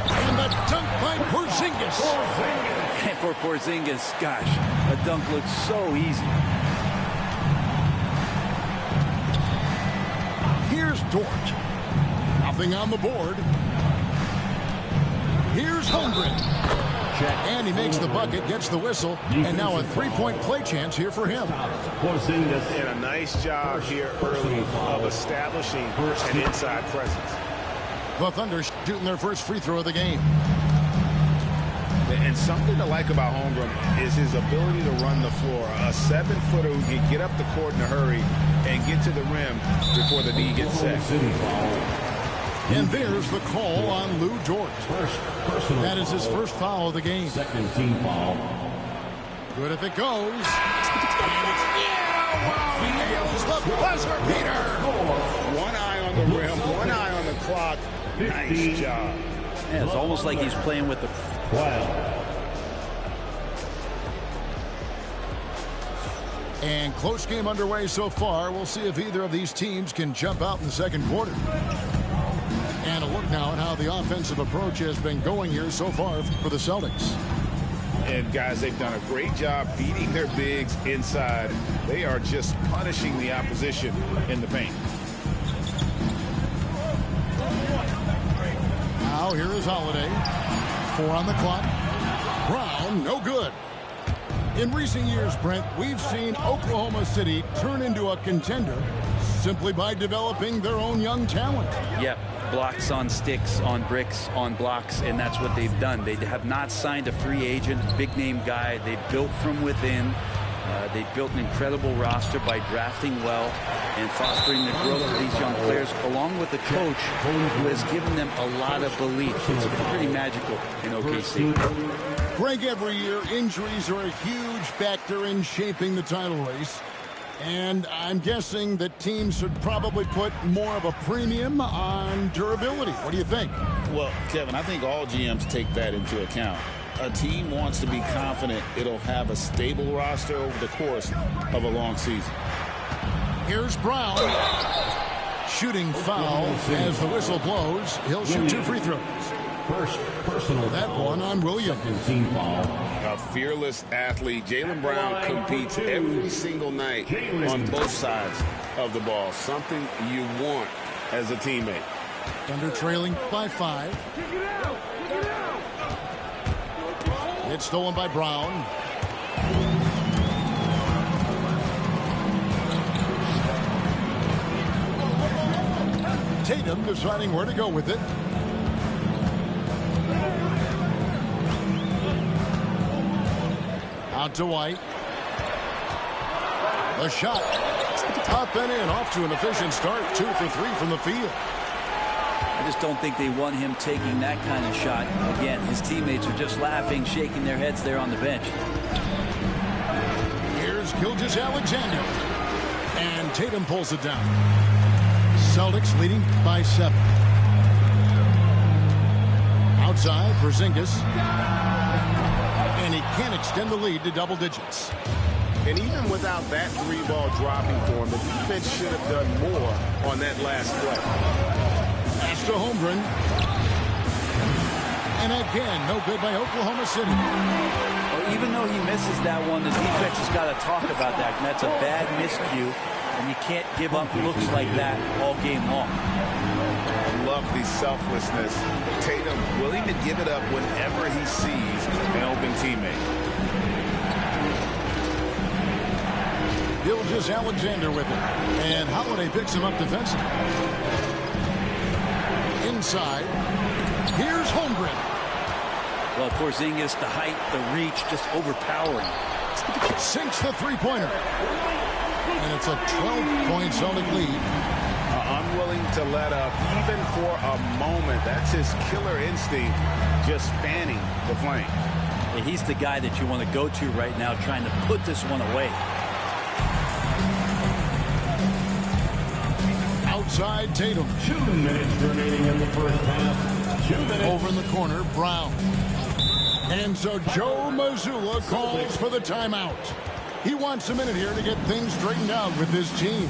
And the dunk by Porzingis. And for Porzingis, gosh, a dunk looks so easy. Here's Dort. Nothing on the board. Here's Holmgren. And he makes the bucket, gets the whistle, and now a three-point play chance here for him. And a nice job here early of establishing an inside presence. The Thunder shooting their first free throw of the game. And And something to like about Holmgren is his ability to run the floor. A 7-footer who can get up the court in a hurry and get to the rim before the D gets set. And there's the call on Lou Dort. That is his first foul of the game. Second team foul. Good if it goes. Wow, he nails the buzzer beater. One eye on the rim, one eye on the clock. Nice job. Yeah, it's almost like he's playing with the... And close game underway so far. We'll see if either of these teams can jump out in the second quarter. And a look now at how the offensive approach has been going here so far for the Celtics. And guys, they've done a great job beating their bigs inside. They are just punishing the opposition in the paint. Now here is Holiday. 4 on the clock. Brown, no good. In recent years, Brent, we've seen Oklahoma City turn into a contender simply by developing their own young talent. Yep, blocks on sticks, on bricks, on blocks, and that's what they've done. They have not signed a free agent, big-name guy. They built from within. They built an incredible roster by drafting well and fostering the growth of these young players, along with the coach who has given them a lot of belief. It's pretty magical in OKC. Greg, every year, injuries are a huge factor in shaping the title race. And I'm guessing that teams should probably put more of a premium on durability. What do you think? Well, Kevin, I think all GMs take that into account. A team wants to be confident it'll have a stable roster over the course of a long season. Here's Brown. Shooting foul as the whistle blows. He'll shoot 2 free throws. First personal. That one on Williams. Team foul. A fearless athlete. Jaylen Brown competes every single night on both sides of the ball. Something you want as a teammate. Thunder trailing by 5. It's stolen by Brown. Tatum deciding where to go with it. Out to White. The shot. Up and in. Off to an efficient start. 2 for 3 from the field. I just don't think they want him taking that kind of shot. Again, his teammates are just laughing, shaking their heads there on the bench. Here's Gilgeous-Alexander. And Tatum pulls it down. Celtics leading by 7. Outside, Porzingis. And he can't extend the lead to double digits. And even without that 3-ball dropping for him, the defense should have done more on that last play. Pass to Holmgren. And again, no good by Oklahoma City. Well, even though he misses that one, the defense has got to talk about that. And that's a bad miscue. And you can't give up looks like that all game long. I love the selflessness. Tatum willing to give it up whenever he sees an open teammate. Gilgeous-Alexander with it. And Holiday picks him up defensively. Inside. Here's Holmgren. Well, Porzingis, the height, the reach, just overpowering. Sinks the three-pointer. And it's a 12-point Celtic lead. Unwilling to let up even for a moment. That's his killer instinct, just fanning the flame. Yeah, he's the guy that you want to go to right now, trying to put this one away. Outside Tatum. 2 minutes remaining in the first half. 2 minutes. Over in the corner, Brown. And so Joe Mazzulla calls for the timeout. He wants a minute here to get things straightened out with his team.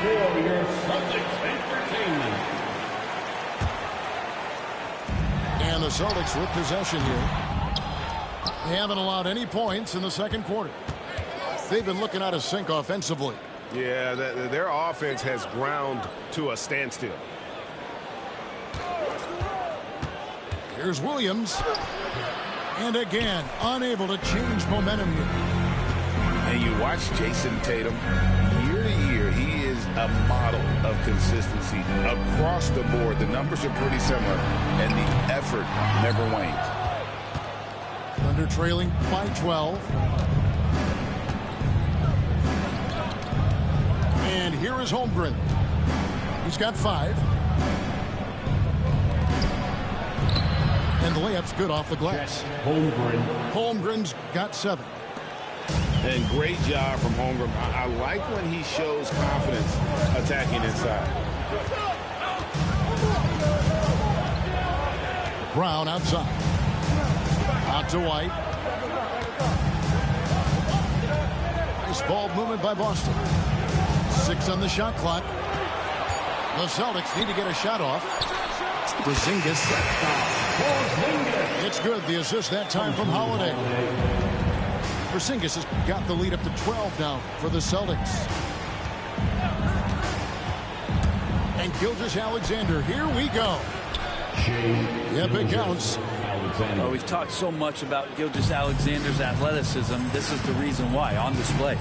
for your Celtics entertainment. And the Celtics with possession here. They haven't allowed any points in the second quarter. They've been looking out of sync offensively. Yeah, their offense has ground to a standstill. Here's Williams. And again, unable to change momentum here. And you watch Jason Tatum, year to year, he is a model of consistency. Across the board, the numbers are pretty similar, and the effort never wanes. Thunder trailing by 12. And here is Holmgren. He's got 5. And the layup's good off the glass. Holmgren's got 7. And great job from Holmgren. I like when he shows confidence attacking inside. Brown outside. Out to White. Nice ball movement by Boston. 6 on the shot clock. The Celtics need to get a shot off. Porzingis. It's good. The assist that time from Holiday. Porzingis has got the lead up to 12 now for the Celtics. And Gilgeous-Alexander. Here we go. Yep, it counts. Well, we've talked so much about Gilgeous-Alexander's athleticism. This is the reason why, on display.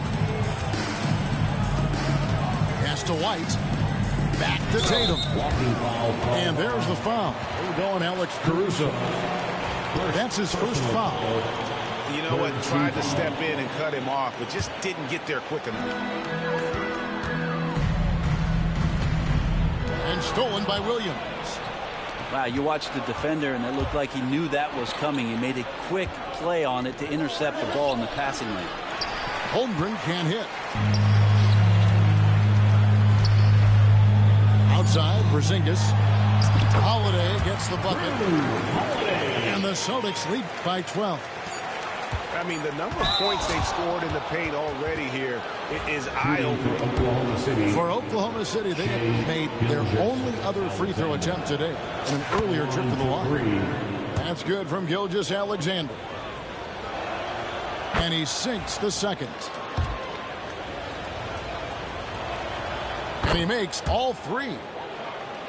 Pass to White. Back to Tatum. And there's the foul. We're going Alex Caruso. That's his first foul. You know what? Tried to step in and cut him off, but just didn't get there quick enough. And stolen by Williams. Wow, you watched the defender, and it looked like he knew that was coming. He made a quick play on it to intercept the ball in the passing lane. Holmgren can't hit. Outside, Porzingis. Holiday gets the bucket. And the Celtics lead by 12. I mean, the number of points they've scored in the paint already here is eye-opening. For Oklahoma City, they have made their only other free throw attempt today in an earlier trip to the line. That's good from Gilgeous-Alexander. And he sinks the second. And he makes all 3.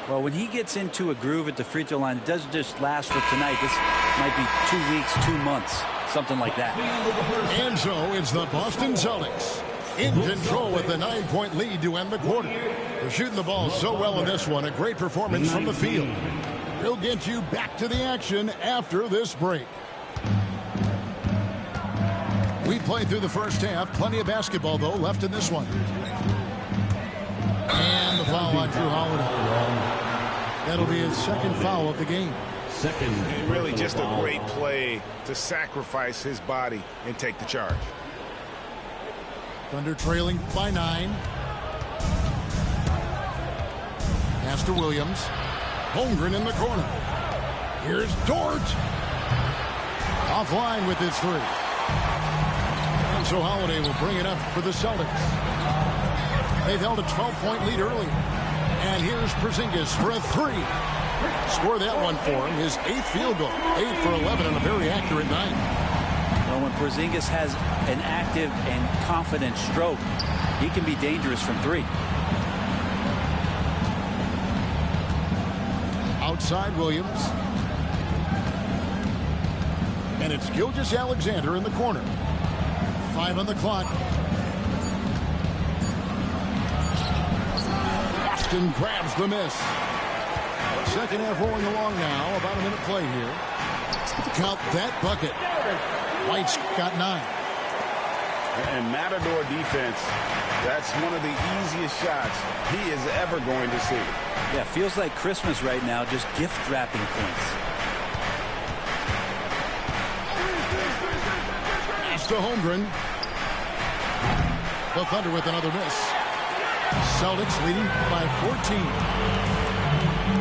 Well, when he gets into a groove at the free throw line, it doesn't just last for tonight. This might be 2 weeks, 2 months, something like that. And so it's the Boston Celtics in control with a 9-point lead to end the quarter. They're shooting the ball so well in this one. A great performance from the field. We'll get you back to the action after this break. We played through the first half. Plenty of basketball, though, left in this one. And the foul on Drew Holiday. That'll be his second foul of the game. And really just a great play to sacrifice his body and take the charge. Thunder trailing by 9. Pass to Williams. Holmgren in the corner. Here's Dort. Offline with his 3. And so Holiday will bring it up for the Celtics. They've held a 12-point lead earlier. And here's Porzingis for a 3. Score that one for him. His 8th field goal. 8 for 11 and a very accurate 9. Well, when Porzingis has an active and confident stroke, he can be dangerous from 3. Outside Williams. And it's Gilgeous-Alexander in the corner. 5 on the clock. Boston grabs the miss. Second half rolling along now. About a minute play here. Count that bucket. White's got 9. And Matador defense, that's one of the easiest shots he is ever going to see. Yeah, feels like Christmas right now, just gift wrapping points. Pass to Holmgren. The Thunder with another miss. Celtics leading by 14.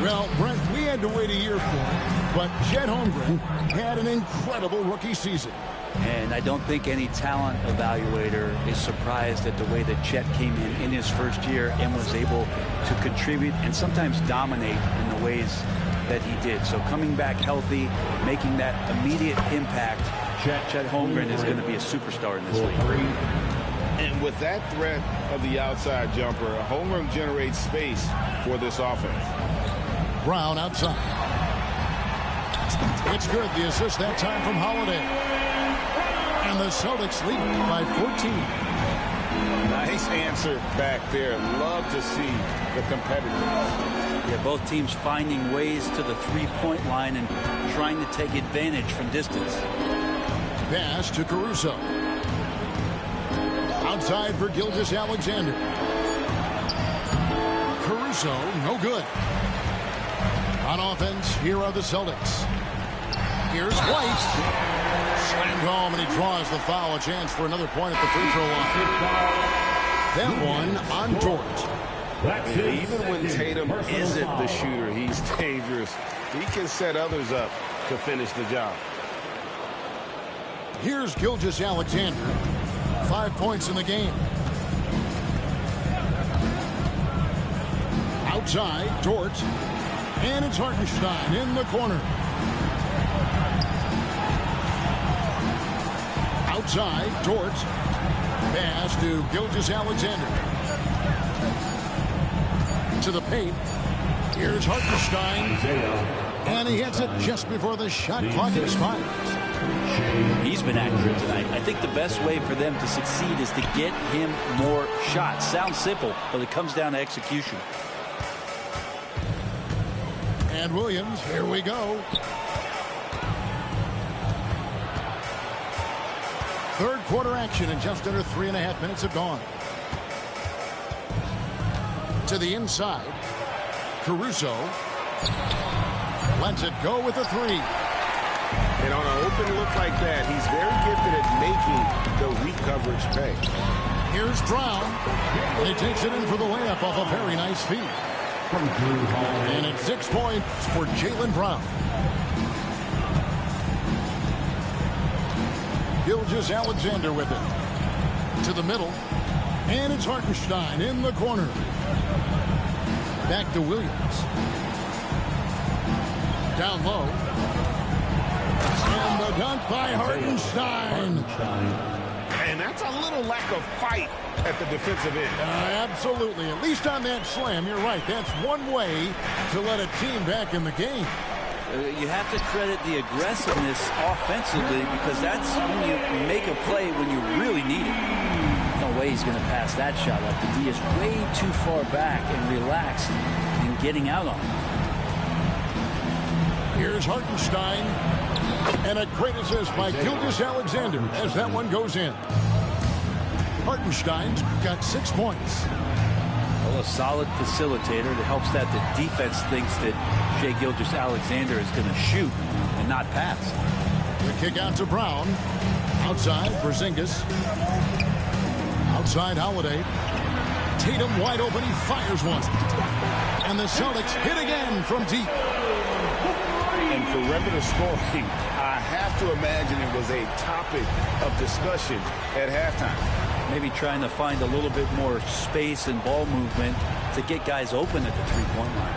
Well, Brent, we had to wait a year for it, but Chet Holmgren had an incredible rookie season. And I don't think any talent evaluator is surprised at the way that Chet came in his first year and was able to contribute and sometimes dominate in the ways that he did. So coming back healthy, making that immediate impact, Chet Holmgren is going to be a superstar in this league. And with that threat of the outside jumper, Holmgren generates space for this offense. Brown outside. It's good. The assist that time from Holiday. And the Celtics lead by 14. Nice answer back there. Love to see the competitiveness. Yeah, both teams finding ways to the three-point line and trying to take advantage from distance. Pass to Caruso. Outside for Gilgeous-Alexander. Caruso, no good. On offense, here are the Celtics. Here's White. Slammed home, and he draws the foul. A chance for another point at the free throw line. That one on George. Even when Tatum isn't the shooter, he's dangerous. He can set others up to finish the job. Here's Gilgeous-Alexander. 5 points in the game. Outside, Dort. And it's Hartenstein in the corner. Outside, Dort. Pass to Gilgeous-Alexander. To the paint. Here's Hartenstein. And he hits it just before the shot clock expires. He's been accurate tonight. I think the best way for them to succeed is to get him more shots. Sounds simple, but it comes down to execution. And Williams, here we go. Third quarter action, and just under 3.5 minutes have gone. To the inside. Caruso lets it go with a three. And on an open look like that, he's very gifted at making the weak coverage pay. Here's Brown. And he takes it in for the layup off a very nice feed. And it's 6 points for Jaylen Brown. Gilgeous-Alexander with it. To the middle. And it's Hartenstein in the corner. Back to Williams. Down low. And the dunk by Hartenstein. And that's a little lack of fight at the defensive end. Absolutely. At least on that slam, you're right. That's one way to let a team back in the game. You have to credit the aggressiveness offensively, because that's when you make a play when you really need it. No way he's going to pass that shot up. The D is way too far back and relaxed in getting out on it. Here's Hartenstein. And a great assist by Gilgeous-Alexander as that one goes in. Hartenstein's got 6 points. Well, a solid facilitator that helps that the defense thinks that Shai Gilgeous-Alexander is going to shoot and not pass. The kick out to Brown. Outside for Porzingis. Outside Holiday. Tatum wide open. He fires one. And the Celtics hit again from deep. And perimeter scoring, I have to imagine it was a topic of discussion at halftime. Maybe trying to find a little bit more space and ball movement to get guys open at the three-point line.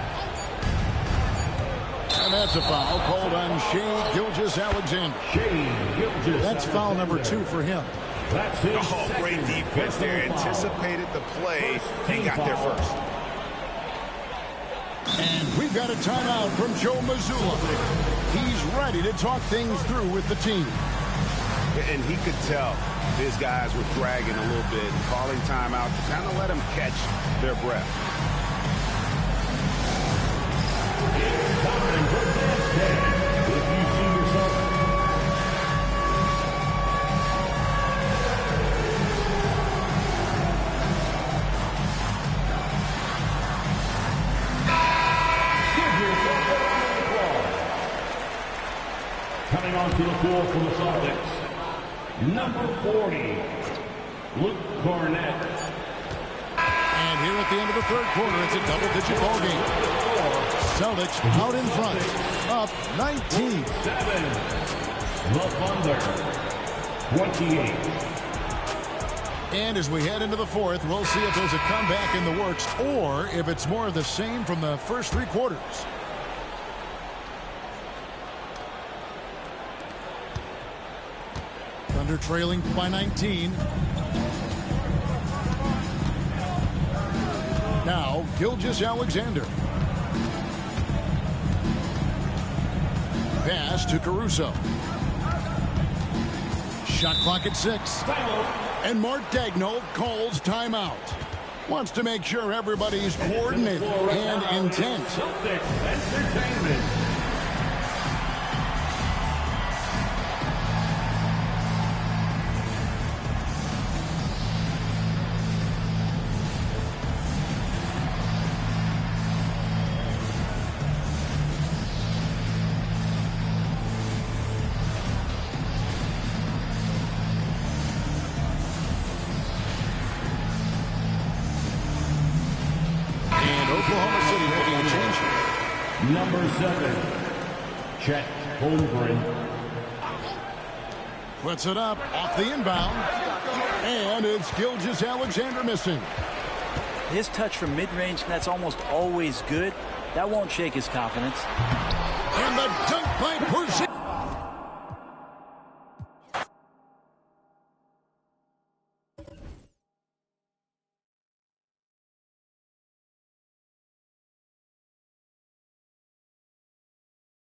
And that's a foul called on Shai Gilgeous-Alexander. That's foul number 2 for him. Oh, great defense there. Anticipated the play and got there first. And we've got a timeout from Joe Mazzulla. He's ready to talk things through with the team. And he could tell his guys were dragging a little bit, calling timeout to kind of let them catch their breath. It's time for this game. If you see yourself coming onto the floor from the Celtics, number 40, Luke Cornett. And here at the end of the third quarter, it's a double-digit ball game. Celtics out in front, up 19. The Thunder. 28. And as we head into the fourth, we'll see if there's a comeback in the works or if it's more of the same from the first three quarters. Thunder trailing by 19. Now, Gilgeous-Alexander. Pass to Caruso. Shot clock at 6. And Mark Daigneault calls timeout. Wants to make sure everybody's coordinated and intent. Celtics Entertainment. Oklahoma City making a change. Number 7, Chet Holmgren. Puts it up off the inbound. And it's Gilgeous-Alexander missing. His touch from mid-range, that's almost always good. That won't shake his confidence. And the dunk by